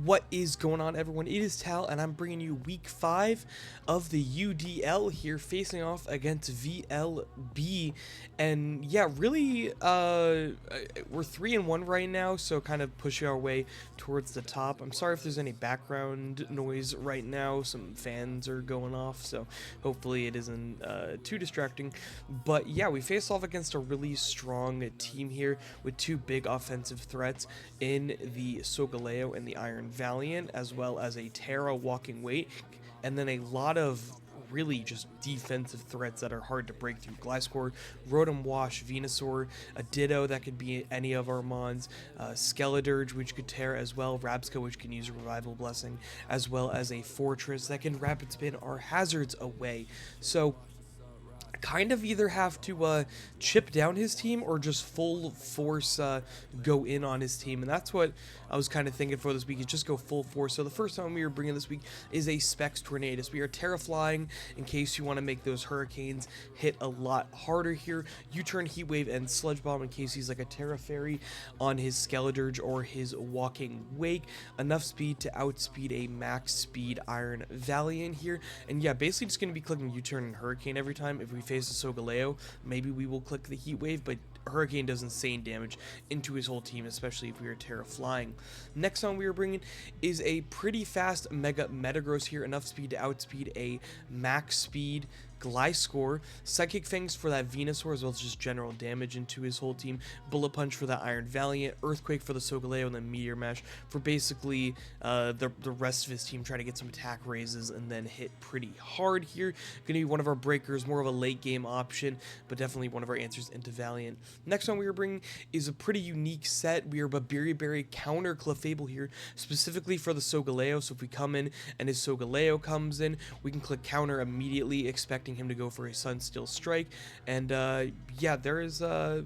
What is going on, everyone? It is Tal, and I'm bringing you week 5 of the UDL here, facing off against VLB. And yeah, really, we're 3-1 right now, so kind of pushing our way towards the top. I'm sorry if there's any background noise right now. Some fans are going off, so hopefully it isn't too distracting. But yeah, we face off against a really strong team here with two big offensive threats in the Sogaleo and the Iron Valiant, as well as a Terra walking weight, and then a lot of really just defensive threats that are hard to break through. Gliscor, Rotom Wash, Venusaur, a Ditto that could be any of our mons, Skeledirge, which could tear as well, Rabsca, which can use a Revival Blessing, as well as a Fortress that can Rapid Spin our hazards away. So kind of either have to chip down his team or just full force go in on his team, and that's what I was kind of thinking for this week, is just go full force. So the first one we are bringing this week is a Specs Tornadus. We are Terra Flying in case you want to make those Hurricanes hit a lot harder here. U-Turn, Heat Wave, and Sludge Bomb in case he's like a Terra Fairy on his Skeledirge or his Walking Wake. Enough speed to outspeed a max speed Iron Valiant here. And yeah, basically just going to be clicking U-Turn and Hurricane every time. If we face a Sogaleo, maybe we will click the Heat Wave, but Hurricane does insane damage into his whole team, especially if we are Terra Flying. Next one we are bringing is a pretty fast Mega Metagross here, enough speed to outspeed a max speed Gliscor, Psychic Fangs for that Venusaur, as well as just general damage into his whole team, Bullet Punch for that Iron Valiant, Earthquake for the Sogaleo, and then Meteor Mash for basically the rest of his team trying to get some attack raises and then hit pretty hard here. Going to be one of our breakers, more of a late game option, but definitely one of our answers into Valiant. Next one we are bringing is a pretty unique set. We are Babiri Berry counter Clefable here, specifically for the Sogaleo. So if we come in and his Sogaleo comes in, we can click counter immediately, expecting him to go for a Sunsteel Strike. And yeah, there's a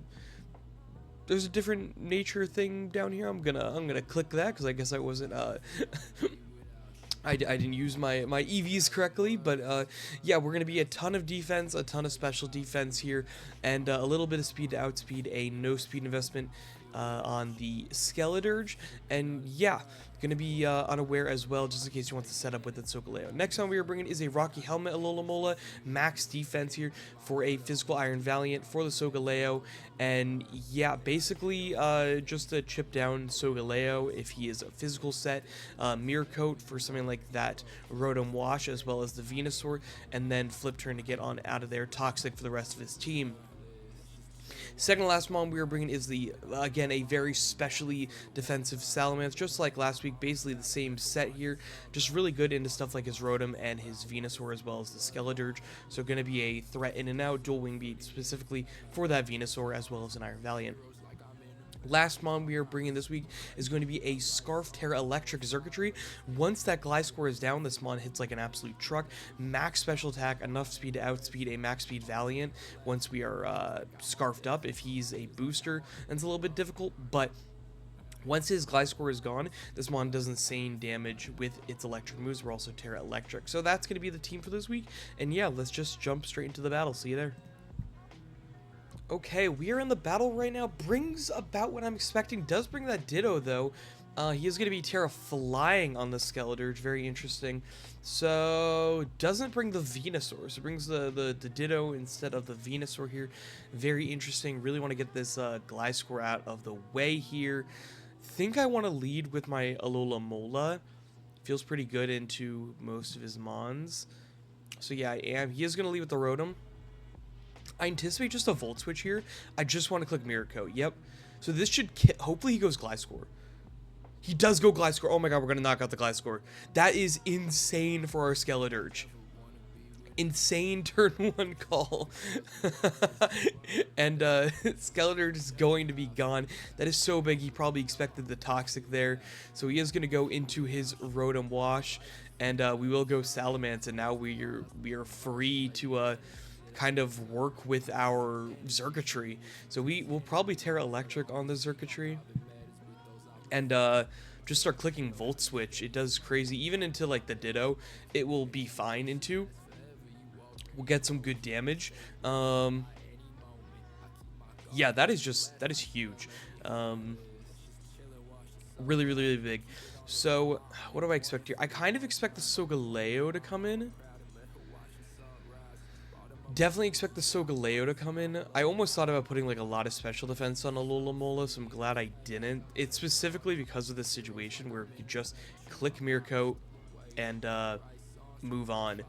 different nature thing down here. I'm gonna click that because I guess I wasn't I didn't use my EVs correctly, but yeah, we're going to be a ton of defense, a ton of special defense here, and a little bit of speed to outspeed a no speed investment on the Skeledirge. And yeah, going to be unaware as well, just in case you want to set up with the Sogaleo. Next one we are bringing is a Rocky Helmet Alola, max defense here for a physical Iron Valiant for the Sogaleo. And yeah, basically just a chip down Sogaleo if he is a physical set, Mirror Coat for something like that Rotom Wash, as well as the Venusaur, and then Flip Turn to get on out of there, Toxic for the rest of his team. Second to last mon we are bringing is the, again, a very specially defensive Salamence, just like last week, basically the same set here, just really good into stuff like his Rotom and his Venusaur, as well as the Skeledirge. So going to be a threat in and out, dual wing beat specifically for that Venusaur, as well as an Iron Valiant. Last mon we are bringing this week is going to be a Scarf Terra Electric Circuitry. Once that Gliscor is down, this mon hits like an absolute truck. Max special attack, enough speed to outspeed a max speed Valiant once we are scarfed up. If he's a booster, then it's a little bit difficult, but once his Gliscor is gone, this mon does insane damage with its electric moves. We're also Terra Electric. So that's going to be the team for this week. And yeah, let's just jump straight into the battle. See you there. Okay, we are in the battle right now. Brings about what I'm expecting. Does bring that Ditto, though. He is going to be Terra Flying on the Skeledirge. Very interesting. So, doesn't bring the Venusaur. So, brings the Ditto instead of the Venusaur here. Very interesting. Really want to get this Gliscor out of the way here. Think I want to lead with my Alola Mola. Feels pretty good into most of his mons. So, yeah, I am. He is going to lead with the Rotom. I anticipate just a Volt Switch here. I just want to click Mirror Coat. Yep. So this should... Hopefully he goes Gliscor. He does go Gliscor. Oh my god, we're going to knock out the Gliscor. That is insane for our Skeledirge. Insane turn 1 call. And Skeledirge is going to be gone. That is so big. He probably expected the Toxic there. So he is going to go into his Rotom Wash. And we will go Salamence. And now we are free to... kind of work with our Circuitry. So we will probably Terra Electric on the Circuitry. And just start clicking Volt Switch. It does crazy. Even into like the Ditto, it will be fine into. We'll get some good damage. Yeah, that is huge. Really, really, really big. So, what do I expect here? I kind of expect the Sogaleo to come in. Definitely expect the Sogaleo to come in. I almost thought about putting like a lot of special defense on Alola, so I'm glad I didn't. It's specifically because of this situation where you just click Mirko and move on.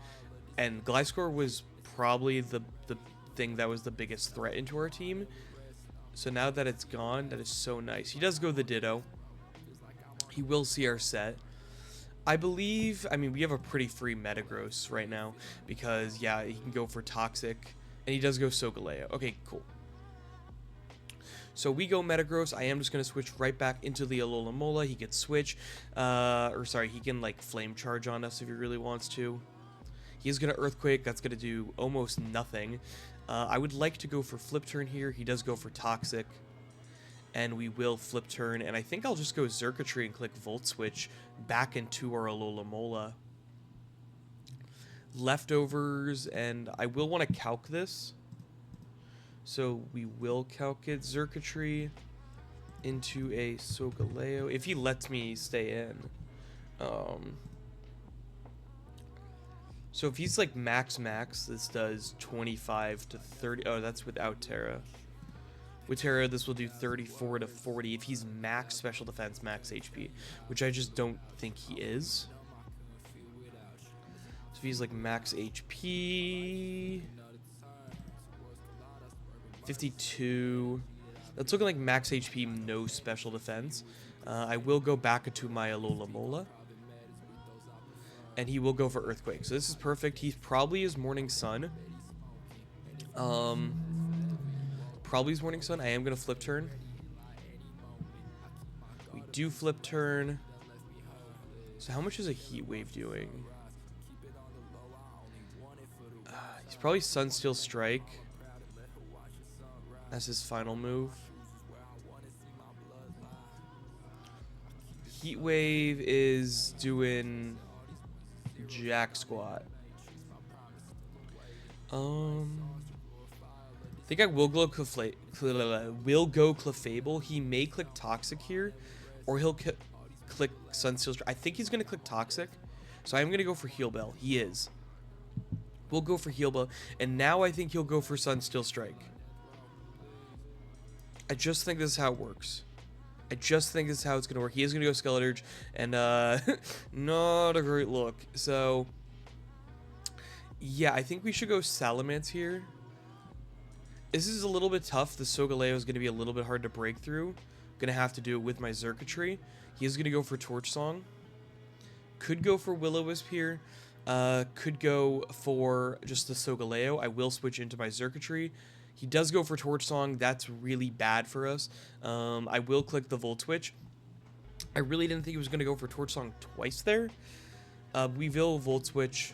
And Gliscor was probably the thing that was the biggest threat into our team. So now that it's gone, that is so nice. He does go the Ditto. He will see our set. I believe, I mean, we have a pretty free Metagross right now because, yeah, he can go for Toxic, and he does go Sogaleo. Okay, cool. So we go Metagross. I am just going to switch right back into the Alola. He can switch, or sorry, he can, like, Flame Charge on us if he really wants to. He is going to Earthquake. That's going to do almost nothing. I would like to go for Flip Turn here. He does go for Toxic. And we will Flip Turn, and I think I'll just go Xurkitree and click Volt Switch back into our Alola. Leftovers, and I will want to calc this. So we will calc it. Xurkitree into a Sogaleo, if he lets me stay in. So if he's like max, this does 25 to 30. Oh, that's without Terra. With Terra, this will do 34 to 40 if he's max special defense, max HP, which I just don't think he is. So if he's like max HP, 52. That's looking like max HP, no special defense. I will go back into my Alola, and he will go for Earthquake. So this is perfect. He's probably his Morning Sun. Probably his Morning Sun. I am going to Flip Turn. We do Flip Turn. So how much is a Heat Wave doing? He's probably Sunsteel Strike. That's his final move. Heat Wave is doing Jack Squat. I think I will go Clefable. He may click Toxic here, or he'll click Sunsteel Strike. I think he's going to click Toxic, so I'm going to go for Heal Bell. He is. We'll go for Heal Bell, and now I think he'll go for Sunsteel Strike. I just think this is how it works. I just think this is how it's going to work. He is going to go Skeleturge, and not a great look. So, yeah, I think we should go Salamence here. This is a little bit tough. The Sogaleo is going to be a little bit hard to break through. Going to have to do it with my Xurkitree. He is going to go for Torch Song. Could go for Will-O-Wisp here. Could go for just the Sogaleo. I will switch into my Xurkitree. He does go for Torch Song. That's really bad for us. I will click the Volt Switch. I really didn't think he was going to go for Torch Song twice there. We will Volt Switch.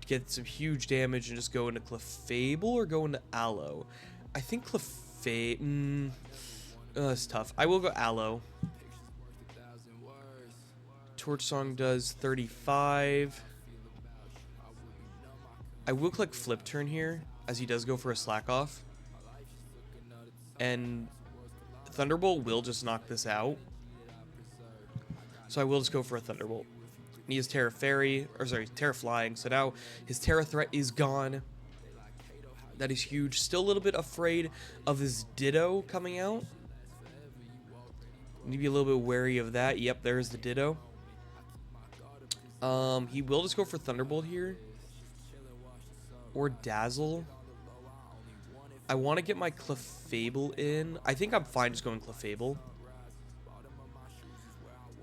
Get some huge damage and just go into Clefable or go into Aloe. I think Clefable... it's tough. I will go Aloe. Torch Song does 35. I will click Flip Turn here, as he does go for a Slack Off. And Thunderbolt will just knock this out. So I will just go for a Thunderbolt. And he has Terra Fairy, or sorry, Terra Flying. So now his Terra threat is gone. That is huge. Still a little bit afraid of his Ditto coming out. Need to be a little bit wary of that. Yep, there's the Ditto. He will just go for Thunderbolt here. Or Dazzle. I want to get my Clefable in. I think I'm fine just going Clefable.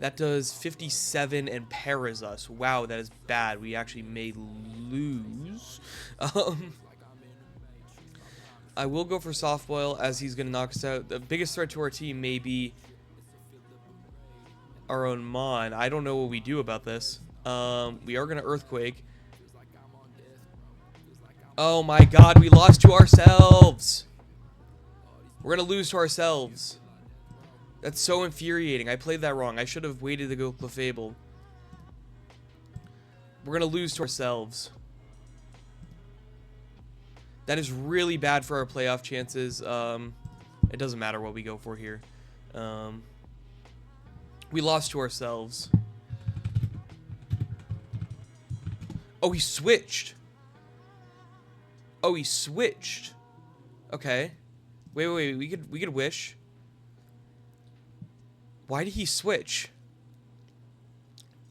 That does 57 and paras us. Wow, that is bad. We actually may lose. I will go for Soft Boil as he's going to knock us out. The biggest threat to our team may be our own Mon. I don't know what we do about this. We are going to Earthquake. Oh my god, we lost to ourselves. We're going to lose to ourselves. That's so infuriating. I played that wrong. I should have waited to go Clefable. We're going to lose to ourselves. That is really bad for our playoff chances. It doesn't matter what we go for here. We lost to ourselves. Oh, he switched. Oh, he switched. Okay. Wait. We could wish. Why did he switch?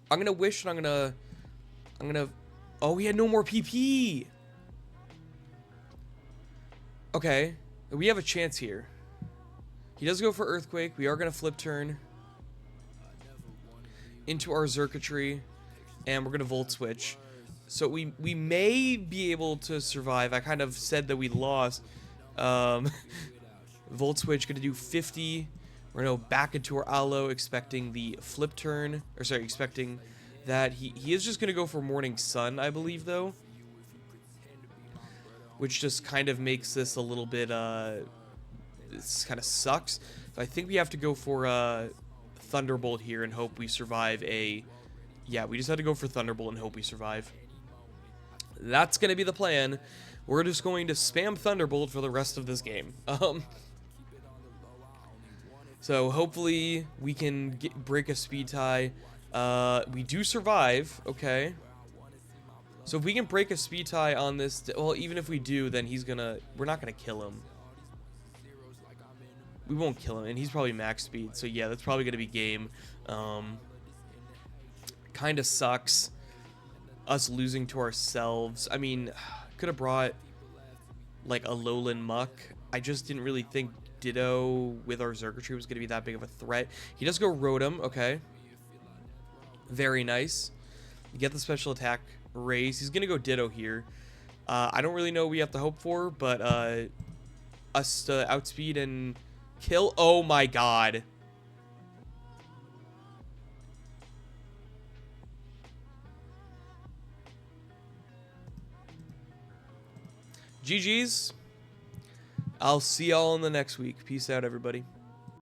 I'm gonna wish and I'm gonna. Oh, he had no more PP. Okay, we have a chance here. He does go for Earthquake. We are gonna flip turn into our circuitry, and we're gonna Volt Switch. So we may be able to survive. I kind of said that we lost. Volt Switch gonna do 50. We're gonna go back into our Aloe, expecting the flip turn, or sorry, expecting that he is just gonna go for Morning Sun, I believe, though, which just kind of makes this a little bit this kind of sucks. So I think we have to go for Thunderbolt here and hope we survive a. Yeah, we just had to go for Thunderbolt and hope we survive. That's gonna be the plan. We're just going to spam Thunderbolt for the rest of this game. So hopefully we can break a speed tie. We do survive. Okay. So if we can break a speed tie on this, well, even if we do, then we're not gonna kill him. We won't kill him, and he's probably max speed. So yeah, that's probably gonna be game. Kind of sucks us losing to ourselves. I mean, could have brought like a Lowland Muck. I just didn't really think Ditto with our Circuitry was going to be that big of a threat. He does go Rotom. Okay. Very nice. You get the special attack raise. He's going to go Ditto here. I don't really know what we have to hope for, but us to outspeed and kill. Oh my god. GG's. I'll see y'all in the next week. Peace out, everybody.